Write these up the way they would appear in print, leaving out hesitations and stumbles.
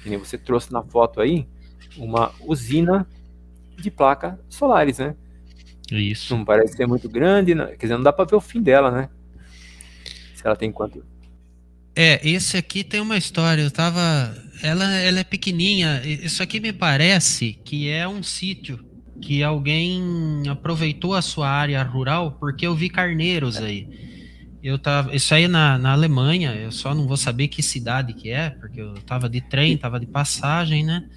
que nem você trouxe na foto aí, uma usina de placas solares, né? Isso. Não parece ser muito grande, quer dizer, não dá para ver o fim dela, né? Se ela tem quanto? Esse aqui tem uma história. Ela é pequenininha. Isso aqui me parece que é um sítio que alguém aproveitou a sua área rural, porque eu vi carneiros aí. Isso aí na Alemanha. Eu só não vou saber que cidade que é, porque eu tava de trem, E, tava de passagem, né?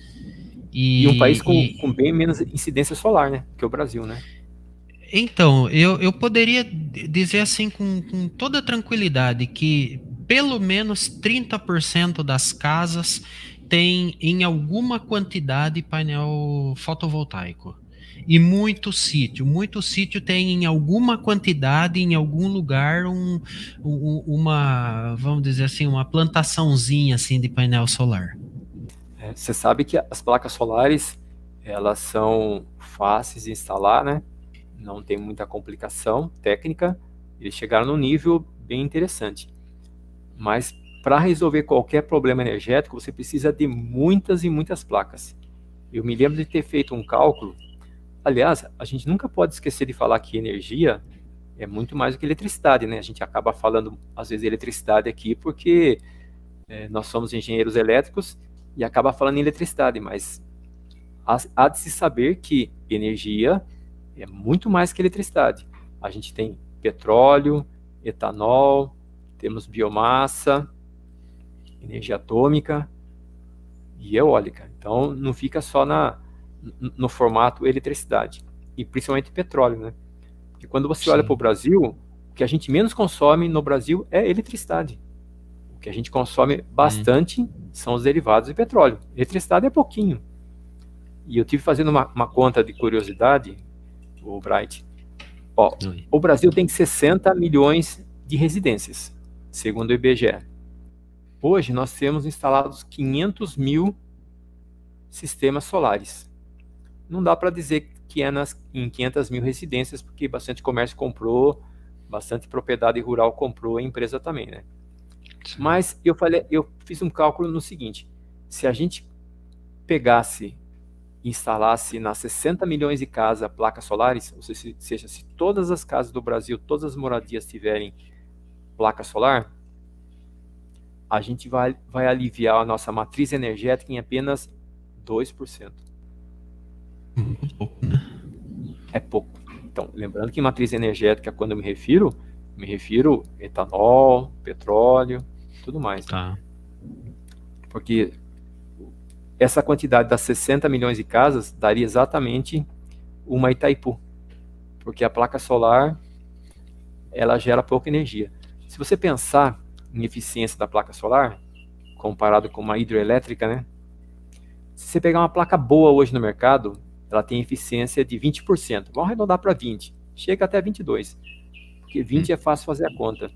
e um país com E bem menos incidência solar, né? Que o Brasil, né? então, eu poderia dizer assim com toda tranquilidade que pelo menos 30% das casas tem em alguma quantidade painel fotovoltaico. E muito sítio tem em alguma quantidade, em algum lugar, vamos dizer assim, uma plantaçãozinha assim de painel solar. Você sabe que as placas solares, elas são fáceis de instalar, né? Não tem muita complicação técnica. Eles chegaram num nível bem interessante. Mas para resolver qualquer problema energético, você precisa de muitas e muitas placas. Eu me lembro de ter feito um cálculo. Aliás, a gente nunca pode esquecer de falar que energia é muito mais do que eletricidade, né? A gente acaba falando, às vezes, eletricidade aqui porque nós somos engenheiros elétricos e acaba falando em eletricidade, mas há de se saber que energia é muito mais que eletricidade. A gente tem petróleo, etanol, temos biomassa, energia atômica e eólica. Então, não fica só no formato eletricidade. E principalmente petróleo, né? Porque quando você olha para o Sim. Brasil, o que a gente menos consome no Brasil é eletricidade. O que a gente consome Uhum. bastante são os derivados de petróleo. Eletricidade é pouquinho. E eu tive fazendo uma conta de curiosidade, o Bright. Ó, Oi. o Brasil tem 60 milhões de residências, segundo o IBGE. Hoje nós temos instalados 500 mil sistemas solares. Não dá para dizer que é em 500 mil residências, porque bastante comércio comprou, bastante propriedade rural comprou, a empresa também, né? Sim. Mas eu fiz um cálculo no seguinte: se a gente pegasse e instalasse nas 60 milhões de casas placas solares, ou seja, se todas as casas do Brasil, todas as moradias tiverem placa solar, a gente vai aliviar a nossa matriz energética em apenas 2%. Muito pouco, né? É pouco. Então, lembrando que matriz energética, quando eu me refiro etanol, petróleo, tudo mais, né? Tá. Porque essa quantidade das 60 milhões de casas daria exatamente uma Itaipu, porque a placa solar ela gera pouca energia. Se você pensar em eficiência da placa solar, comparado com uma hidroelétrica, né? Se você pegar uma placa boa hoje no mercado, ela tem eficiência de 20%. Vamos arredondar para 20. Chega até 22, porque 20 é fácil fazer a conta.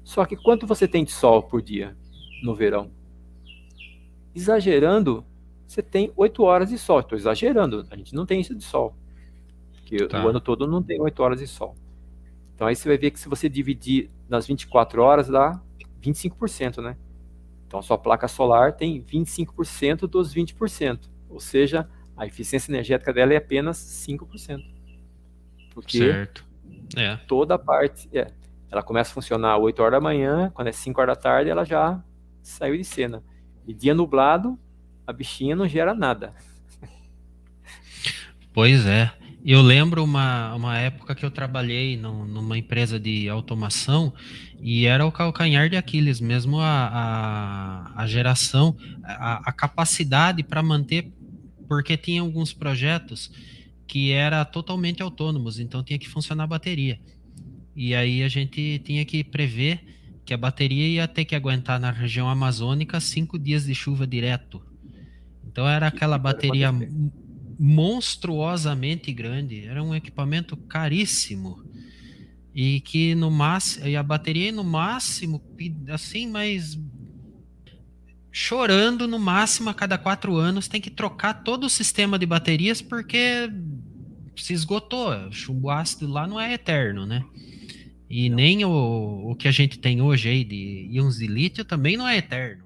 Só que quanto você tem de sol por dia no verão? Exagerando, você tem 8 horas de sol. Estou exagerando, a gente não tem isso de sol, porque o ano Tá. todo não tem 8 horas de sol. Então aí você vai ver que se você dividir nas 24 horas, dá 25%, né? Então a sua placa solar tem 25% dos 20%. Ou seja, a eficiência energética dela é apenas 5%. Porque Certo. É. toda a parte. Ela começa a funcionar às 8 horas da manhã, quando é 5 horas da tarde, ela já saiu de cena. E dia nublado, a bichinha não gera nada. Pois é. Eu lembro uma época que eu trabalhei numa empresa de automação e era o calcanhar de Aquiles mesmo a geração, a capacidade para manter, porque tinha alguns projetos que era totalmente autônomos, então tinha que funcionar a bateria. E aí a gente tinha que prever que a bateria ia ter que aguentar na região amazônica 5 dias de chuva direto. Então era aquela Que pode bateria acontecer. monstruosamente grande, era um equipamento caríssimo e que no máximo, e a bateria no máximo, assim, mas chorando no máximo a cada 4 anos tem que trocar todo o sistema de baterias porque se esgotou. O chumbo ácido lá não é eterno, né? E Não. nem o que a gente tem hoje aí de íons de lítio também não é eterno.